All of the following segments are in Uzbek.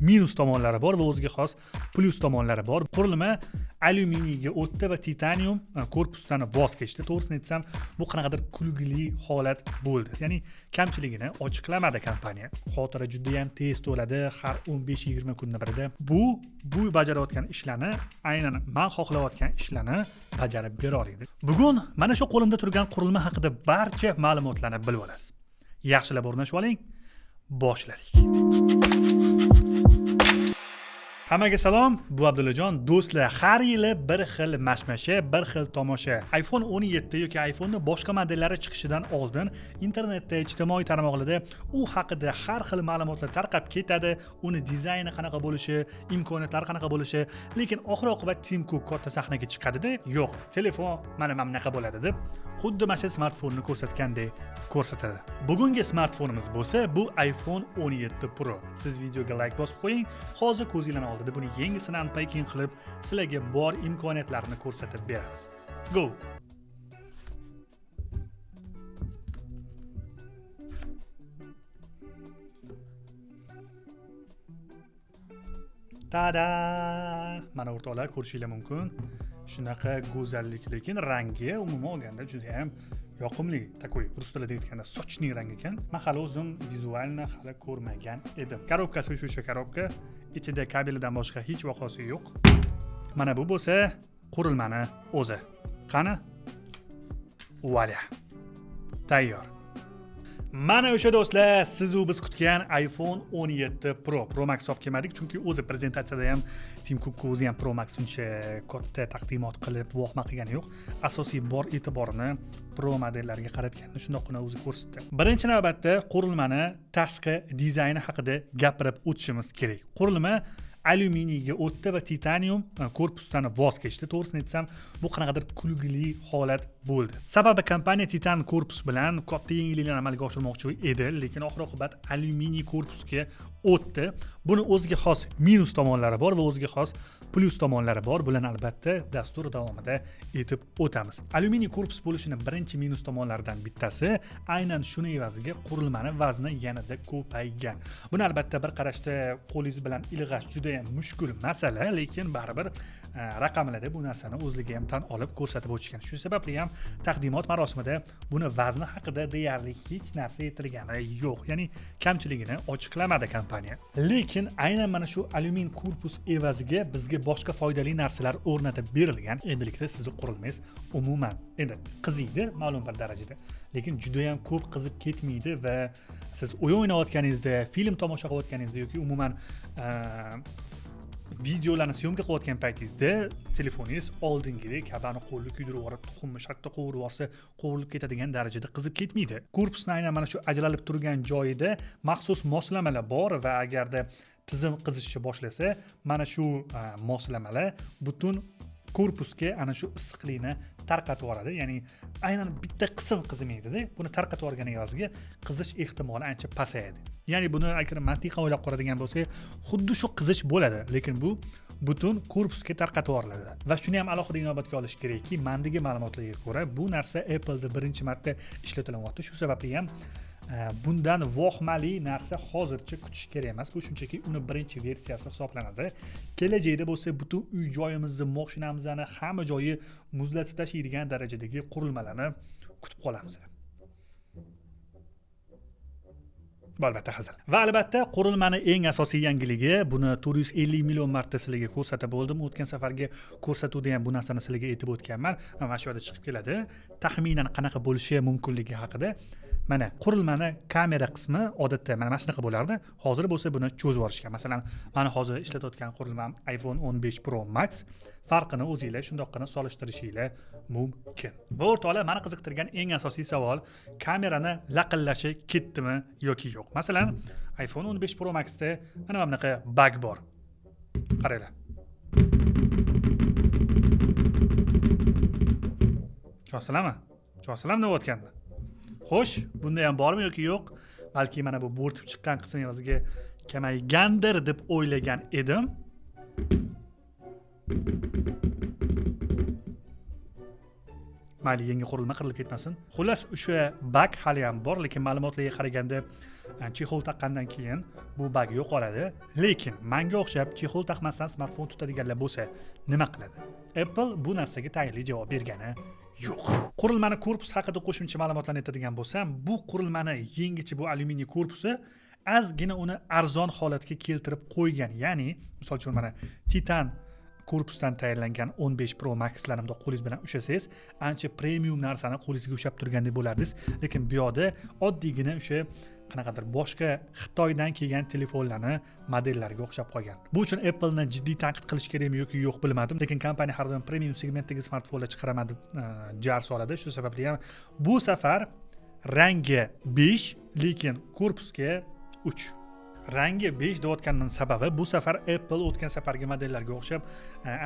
minus tomonlari bor va o'ziga xos plyus tomonlari bor. Qurilma alyuminiyga o'tdi va titanium korpusdan voz kechdi. To'g'risini aytsam, bu qanaqadir kulgili holat bo'ldi. Ya'ni kamchiligini ochiqlamadi kompaniya. Xotira juda ham tez to'ladi, har 15-20 kunda birida. Bu bajarayotgan ishlarni, aynan men xohlayotgan ishlarni bajarib bera oladi. Bugun mana shu qo'limda turgan qurilma haqida barcha ma'lumotlarni bilib olasiz. Yaxshilab o'rnashib oling. Boshladik. Hammaga salom, bu Abdullajon. Do'stlar, har yili bir xil mashmasha, bir xil tomosha. iPhone 17 yoki iPhonening boshqa modellari chiqishidan oldin internetda, ijtimoiy tarmoqlarda u haqida har xil ma'lumotlar tarqab ketadi. Uni dizayni qanaqa bo'lishi, imkoniyatlari qanaqa bo'lishi, lekin oxir-oqibat Tim Cook katta sahnaga chiqadi-da, yo'q, telefon mana bunaqa bo'ladi deb, xuddi mana shu smartfonni ko'rsatgandek ko'rsatadi. Bugungi smartfonimiz bo'lsa, bu iPhone 17 Pro. Siz videoga like bosib qo'ying. Hozir ko'zingizlarning oldida buni yangisini unpacking qilib, sizlarga bor imkoniyatlarni ko'rsatib beramiz. Go. Tada! Mana o'rtoqlar ko'rishingiz mumkin. Shunaqa go'zallik, lekin rangi umuman olganda juda ham yoqimli, takoy rus tilida aytganda sochning rangi ekan. Men hali o'zim vizualni hali ko'rmagan edim. Korobkasi o'sha korobka, ichida kabeldan boshqa hech vaqosi yo'q. Mana bu bo'lsa qurilmani o'zi. Qani? Voila. Tayyor. Mana o'sha do'stlar, siz u biz kutgan iPhone 17 Pro Max olib kelmadik, chunki o'zi prezentatsiyada ham Tim Cook o'zi ham Pro Max uncha katta taqdimot qilib, vohma qilgani yo'q. Asosiy bor e'tiborini Pro modellariga qaratganini shundoqqina o'zi ko'rsatdi. Birinchi navbatda qurilmani tashqi dizayni haqida gapirib o'tishimiz kerak. Qurilma alyuminiyga o'tdi va titanium korpusdan voz kechdi. To'g'risini aytsam, bu qanaqadir kulgili holat bo'ldi. Sababi kompaniya titan korpus bilan katta yangiliklarni amalga oshirmoqchi edi, lekin oxir-oqibat alyuminiy korpusga o'tdi. Buni o'ziga xos minus tomonlari bor va o'ziga xos plyus tomonlari bor. Bularni albatta dastur davomida aytib o'tamiz. Alyuminiy korpus bo'lishining birinchi minus tomonlaridan bittasi aynan shuni evaziga qurilmani vazni yanada ko'paygan. Buni albatta bir qarashda qo'lingiz bilan ilg'ash juda ham mushkul masala, lekin baribir raqamlarda bu narsani o'zligi ham tan olib ko'rsatib o'tishgan. Shu sababli ham taqdimot marosimida buni vazni haqida deyarli hech narsa aytilgani yo'q. Ya'ni kamchiligini ochiqlamadi kompaniya. Lekin aynan mana shu alyumin korpus evaziga bizga boshqa foydali narsalar o'rnatib berilgan. Endilikda sizning qurilmangiz umuman endi qiziydi ma'lum bir darajada. Lekin juda ham ko'p qizib ketmaydi va siz o'yin o'ynayotganingizda, film tomosha qilayotganingizda yoki umuman videolarni syomka qilayotgan paytingizda telefoningiz oldingidek kabani qo'lni kuydirib yuborib, tuxumni shartta qovurib yuborsa, qovurilib ketadigan darajada qizib ketmaydi. Korpusning aynan mana shu ajralib turgan joyida maxsus moslamalar bor va agarda tizim qizishni boshlasa, mana shu moslamalar butun korpusga ana shu issiqlikni tarqatib yuboradi. Ya'ni aynan bitta qism qizimaydi-da, buni tarqatib yuborgan evaziga qizish ehtimoli ancha pasayadi. Ya'ni buni agar mantiqan o'ylab qaradigan bo'lsak, xuddi shu qizish bo'ladi, lekin bu butun korpusga tarqatib yuboriladi. Va shuni ham alohida inobatga olish kerakki, mendagi ma'lumotlarga ko'ra bu narsa Apple'da birinchi marta ishlatilyapti. Shu sababli ham bundan vohmali narsa hozircha kutish kerak emas. Bu shunchaki uni birinchi versiyasi hisoblanadi. Kelajakda bo'lsa butun uy joyimizni, mashinamizni hamma joyi muzlatib tashlaydigan darajadagi qurilmalarni kutib qolamiz. Bu albatta hazil. Va albatta qurilmani eng asosiy yangiligi, buni 450 million marta sizlarga ko'rsatib bo'ldim. O'tgan safargi ko'rsatuvda ham bu narsani sizlarga aytib o'tganman. Mana shu yerda chiqib keladi. Taxminan qanaqa bo'lishi mumkinligi haqida. Mana qurilmani kamera qismi odatda mana shunaqa bo'lardi. Hozir bo'lsa buni cho'zib yuborishgan. Masalan, mana hozir ishlatayotgan qurilmam iPhone 15 Pro Max. Farqini o'zingizlar shundoqqina solishtirishinglar mumkin. Va o'rtoqlar, meni qiziqtirgan eng asosiy savol, kamerani laqillashi ketdimi yoki yo'q? Masalan, iPhone 15 Pro Maxda mana bunaqa bug bor. Qaranglar. Cho'salammi o'tganda? Xo'sh, bunda ham bormi yoki yo'q? Balki mana bu bo'rtib chiqqan qism evaziga kamaygandir deb o'ylagan edim. Mayli, yangi qurilma qirilib ketmasin. Xullas, o'sha bug hali ham bor, lekin ma'lumotlarga qaraganda chexol taqqandan keyin bu bug yo'qoladi. Lekin menga o'xshab chexol taqmasdan smartfon tutadiganlar bo'lsa, nima qiladi? Apple bu narsaga tayinli javob bergani yo'q. Qurilmani korpus haqida qo'shimcha ma'lumotlarni aytadigan bo'lsam, bu qurilmani yengichi bu alyuminiy korpusi ozgina uni arzon holatga keltirib qo'ygan. Ya'ni, misol uchun mana Titan korpusdan tayyorlangan 15 Pro Max'larni qo'lingiz bilan ushlasangiz, ancha premium narsani qo'lingizga ushlab turgandek bo'lardingiz. Lekin bu yoqda oddiygina o'sha qanaqadir boshqa Xitoydan kelgan telefonlarni modellariga o'xshab qolgan. Bu uchun Apple'ni jiddiy tanqid qilish kerakmi yoki yo'q bilmadim. Lekin kompaniya har doim premium segmentdagi smartfonlar chiqaraman deb jar soladi. Shu sababli ham bu safar rangi 5, lekin korpusga 3. Rangi 5 deyotganning sababi bu safar Apple o'tgan safargi modellarga o'xshab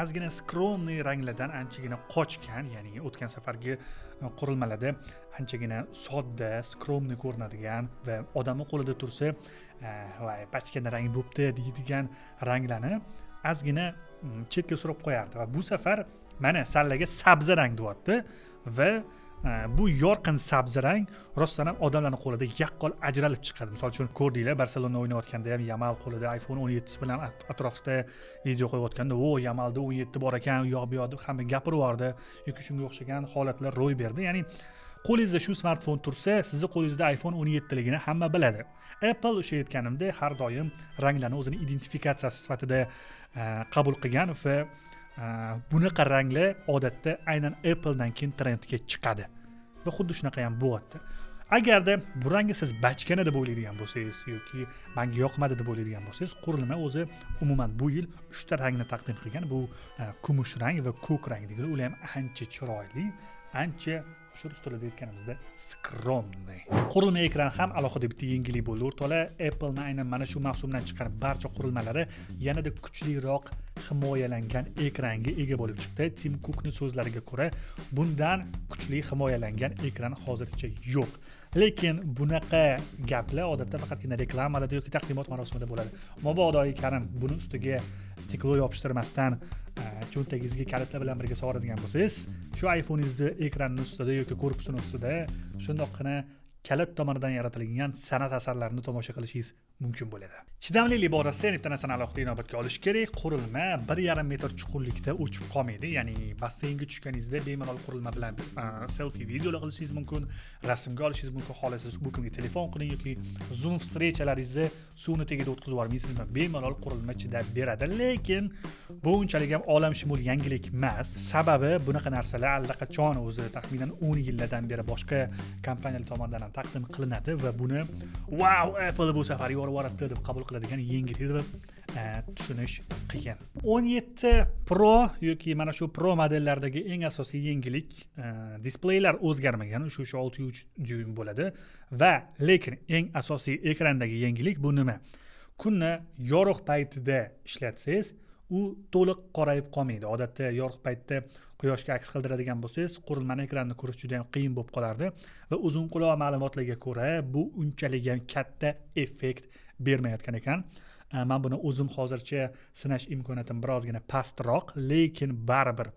ozgina skromniy ranglardan anchagina qochgan, ya'ni o'tgan safargi qurilmalarda anchagina sodda, skromniy ko'rinadigan va odamning qo'lida tursa, voy, pachkana rang bo'pti deydigan ranglarni ozgina chetga surib qo'yardi va bu safar mana sallaga sabzi rang deyapti va bu yorqin sabzi rang rostdan ham odamlarning qo'lida yaqqol ajralib chiqadi. Misol uchun ko'rdinglar, Barselona o'ynayotganda ham Yamal qo'lida iPhone 17 bilan atrofda video qo'yayotganda, "O, Yamalda 17 bor ekan, u yoq bu yoq" deb hamma gapiraverdi yoki shunga o'xshagan holatlar ro'y berdi. Ya'ni qo'lingizda shu smartfon tursa, sizni qo'lingizda iPhone 17 ligini hamma biladi. Apple o'sha aytganimdek har doim ranglarni o'zining identifikatsiyasi sifatida qabul qilgan va bunaqa ranglar odatda aynan Apple'dan keyin trendga chiqadi. Va xuddi shunaqa ham bo'lyapti. Agarda bu rangni siz bachkana deb o'ylaydigan bo'lsangiz yoki menga yoqmadi deb o'ylaydigan bo'lsangiz, qurilma o'zi umuman bu yil 3 ta rangni taqdim qilgan. Bu kumush rang va ko'k rang degan. Ular ham ancha chiroyli, ancha shu rus tilida aytganimizda skromniy. Qurilma ekrani ham alohida bitta yangilik bo'ldi. O'rtoqlar, Apple'ning aynan mana shu mavsumdan chiqqan barcha qurilmalari yanada kuchliroq himoyalangan ekranga ega bo'lib chiqdi. Tim Cookning so'zlariga ko'ra, bundan kuchli himoyalangan ekran hozircha yo'q. Lekin bunaqa gaplar odatda faqatgina reklamalarda yoki taqdimot marosimida bo'ladi. Mabodoyi karim buni ustiga stiklo yopishtirmasdan cho'ntagingizga kalitlar bilan birga sog'oradigan bo'lsangiz, shu iPhone'ingizni ekranining ustida yoki korpusining ustida shundoqqina kalit tomonidan yaratilgan san'at asarlarini tomosha qilishingiz mumkin bo'ladi. Chidamlilik borasida bitta narsani alohida inobatga olish kerak. Qurilma 1,5 metr chuqurlikda o'chib qolmaydi. Ya'ni basseynga tushganingizda bemalol qurilma bilan selfie videolar qilishingiz mumkin, rasmga olishingiz mumkin. Xohlasangiz bu kunga telefon qiling yoki Zoom встречalaringizni suvni tagida o'tkazib yubormaysizmi? Bemalol qurilma chidab beradi. Lekin bu unchalik ham olamshumul yangilik emas. Sababi bunaqa narsalar allaqachon o'zi taxminan 10 yillardan beri boshqa kompaniyalar tomonidan ham taqdim qilinadi va buni wow, Apple bu safar yorib deb qabul qiladigan yangilik deb tushunish qiyin. 17 Pro yoki mana shu Pro modellardagi eng asosiy yangilik displeylar o'zgarmagan, shu 6.3 dyuym bo'ladi va lekin eng asosiy ekrandagi yangilik bu nima? Kunni yorug' paytida ishlatsangiz, u to'liq qorayib qolmaydi. Odatda yorug' paytda quyoshga aks qildiradigan bo'lsangiz, qurilmani ekranini ko'rish juda ham qiyin bo'lib qolardi va uzun quloq ma'lumotlarga ko'ra bu unchalik ham katta effekt bermayotgan ekan. Men buni o'zim hozircha sinash imkoniyatim birozgina pastroq, lekin baribir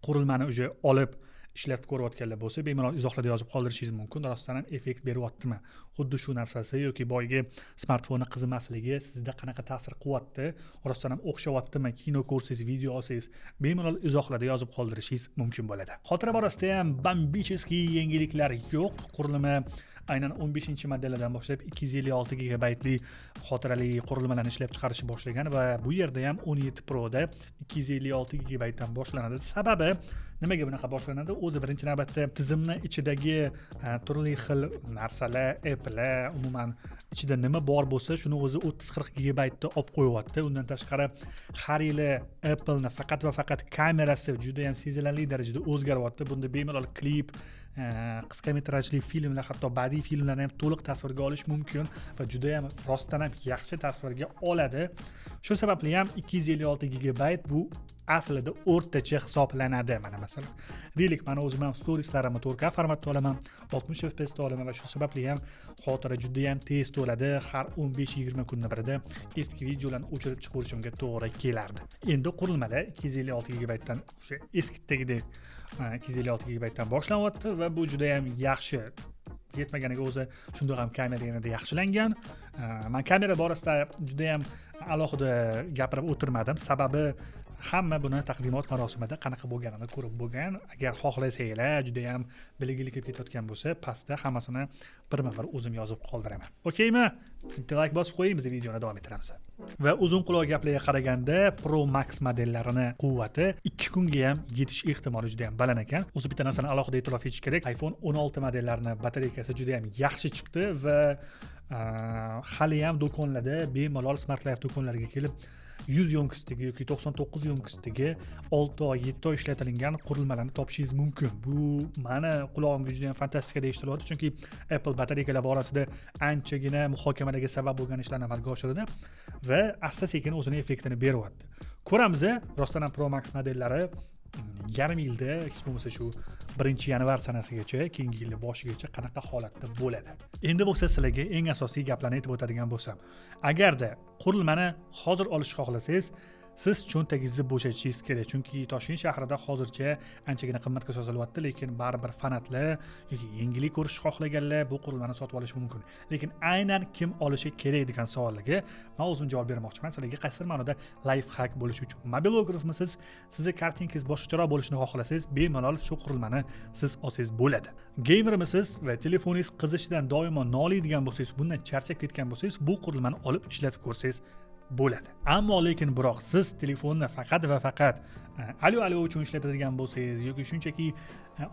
qurilmani o'zi olib ishlatib ko'rayotganlar bo'lsa, bemalol izohlarda yozib qoldirishingiz mumkin. Rostdan ham effekt beryaptimi? Xuddi shu narsasi yoki boyagi smartfonni qizimasligi sizda qanaqa ta'sir qilyapti? Rostdan ham o'xshayaptimi? Kino ko'rsangiz, video olsangiz, bemalol izohlarda yozib qoldirishingiz mumkin bo'ladi. Xotira borasida ham bombicheskiy yangiliklar yo'q. Qurilma aynan 15-modellardan boshlab 256 gigabaytli xotirali qurilmalarni ishlab chiqarishni boshlagan va bu yerda ham 17 Pro da 256 gigabaytdan boshlanadi. Sababi nimaga bunaqa boshlanadi? O'zi birinchi navbatda tizimning ichidagi turli xil narsalar, applar, umuman ichida nima bor bo'lsa, shuni o'zi 30-40 gigabaytda olib qo'yapti. Undan tashqari har yili Apple'ni faqat va faqat kamerasi juda ham sezilarli darajada o'zgaryapti. Bunda bemalol klip, qisqa metrajli filmlar, hatto badiiy filmlarni ham to'liq tasvirga olish mumkin va juda ham rostdan ham yaxshi tasvirga oladi. Shu sababli ham 256 gigabayt bu aslida o'rtacha hisoblanadi. Mana masalan, deylik, mana o'zim ham storieslarimni 4K formatda olaman, 60 fps da olaman va shu sababli ham xotira juda ham tez to'ladi. Har 15-20 kunning birida eski videolarni o'chirib chiqarishimga to'g'ri kelardi. Endi qurilmada 256 gigabaytdan o'sha eskidagidek 256 gigabaytdan boshlanyapti va bu juda ham yaxshi. Yetmaganiga o'zi shundoq ham kamera yanada yaxshilangan. Men kamera borasida juda ham alohida gapirib o'tirmadim. Sababi hamma buni taqdimot marosimida qanaqa bo'lganini ko'rib bo'lgan. Agar xohlasanglar, juda ham bilgili kelib ketayotgan bo'lsa, pastda hammasini birma-bir o'zim yozib qoldiraman. Okeymi? Bitta like bosib qo'ying, biz videoni davom ettiramiz. Va uzun quloq gaplarga qaraganda Pro Max modellarini quvvati 2 kunga ham yetish ehtimoli juda ham baland ekan. O'zi bitta narsani alohida e'tirof etish kerak. iPhone 16 modellarini batareykasi juda ham yaxshi chiqdi va hali ham do'konlarda bemalol Smart Life do'konlariga kelib 100 yonkisidagi yoki 99 yonkisidagi 6 oy 7 oy ishlatilgan qurilmalarni topishingiz mumkin. Bu meni qulog'imga juda ham fantastika deyishtiryapti, chunki Apple batareykalar borasida anchagina muhokamalarga sabab bo'lgan ishlarni amalga oshirdi va asta-sekin o'zini effektini beryapti. Ko'ramiz, rostdan ham Pro Max modellari yarim yilda hech bo'lmasa shu 1-yanvar sanasigacha, keyingi yilning boshigacha qanaqa holatda bo'ladi. Endi bo'lsa sizlarga eng asosiy gaplarni aytib o'tadigan bo'lsam, agarda qurilmani hozir olishni xohlasangiz, siz cho'ntagingizni bo'shatishingiz kerak, chunki Toshkent shahrida hozircha anchagina qimmatga sotilyapti, lekin baribir fanatlar yoki yangilik ko'rishni xohlaganlar bu qurilmani sotib olishi mumkin. Lekin aynan kim olishi kerak degan savollarga men o'zim javob bermoqchiman. Sizlarga qaysidir ma'noda life hack bo'lishi uchun. Mobilografmisiz, sizni kartinkangiz boshqacharoq bo'lishini xohlasangiz, bemalol shu qurilmani siz olsangiz bo'ladi. Gamermisiz va telefoningiz qizishidan doimo noliydigan bo'lsangiz, bundan charchab ketgan bo'lsangiz, bu qurilmani olib ishlatib ko'rsangiz bo'ladi. Ammo lekin biroq siz telefonni faqat va faqat alo uchun ishlatadigan bo'lsangiz yoki shunchaki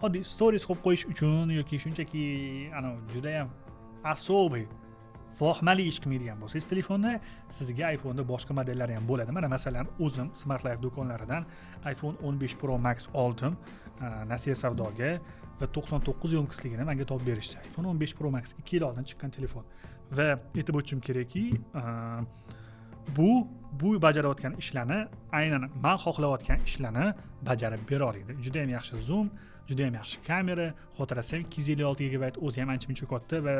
oddiy stories qo'yib qo'yish uchun yoki shunchaki juda ham asobiy vohmali ish qilmaydigan bo'lsangiz telefonni, sizga iPhone'da boshqa modellari ham bo'ladi. Mana masalan, o'zim Smart Life do'konlaridan iPhone 15 Pro Max oldim nasiya savdoga va 99 yonkisigini menga topib berishdi. iPhone 15 Pro Max 2 yil oldin chiqqan telefon va aytib o'tishim kerakki, bu bajarayotgan ishlarni, aynan men xohlayotgan ishlarni bajarib bera oladi. Juda ham yaxshi zoom, juda ham yaxshi kamera, xotirasi ham 256 GB, o'zi ham ancha-muncha katta va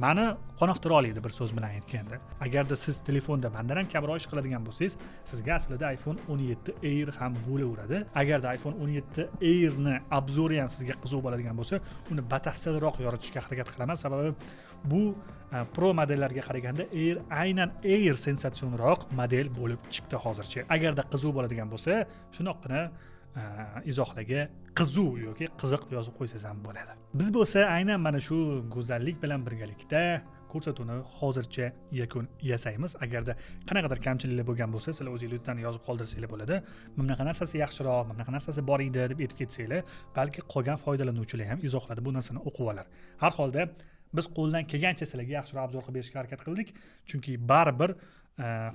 meni qoniqtira oladi bir so'z bilan aytganda. Agarda siz telefonda mendan ham kamroq ish qiladigan bo'lsangiz, sizga aslida iPhone 17 Air ham bo'laveradi. Agarda iPhone 17 Airni obzori ham sizga qiziq bo'ladigan bo'lsa, uni batafsilroq yoritishga harakat qilaman. Sababi bu Pro modellarga qaraganda aynan Air sensatsionroq model bo'lib chiqdi hozircha. Agarda qiziq bo'ladigan bo'lsa, shunoqqina izohlarga qiziq yoki qiziq deb yozib qo'ysangiz ham bo'ladi. Biz bo'lsa aynan mana shu go'zallik bilan birgalikda ko'rsatuvni hozircha yakun yasaymiz. Agarda qanaqadir kamchiliklar bo'lgan bo'lsa, sizlar o'zingizdan yozib qoldirsanglar bo'ladi. Bunaqa narsasi yaxshiroq, bunaqa narsasi bor edi deb aytib ketsanglar, balki qolgan foydalanuvchilar ham izohlarda bu narsani o'qib olar. Har holda biz qo'ldan kelgancha sizlarga yaxshiroq obzor qilib berishga harakat qildik, chunki baribir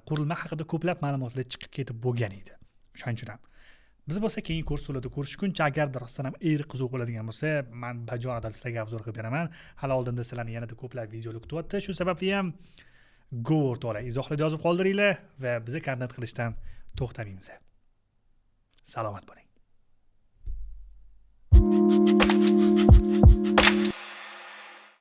qurilma haqida ko'plab ma'lumotlar chiqib ketib bo'lgan edi. Shuning uchun ham biz bo'lsa keyingi ko'rsatuvlarda ko'rishguncha, agarda rostdan ham Air qiziq bo'ladigan bo'lsa, men bajonidil sizlarga obzor qilib beraman. Hali oldinda sizlarni yanada ko'plab videolar kutyapti. Shu sababli ham go o'rtoqlar, izohlarda yozib qoldiringlar va bizni kontent qilishdan to'xtamaymiz. Salomat bo'ling.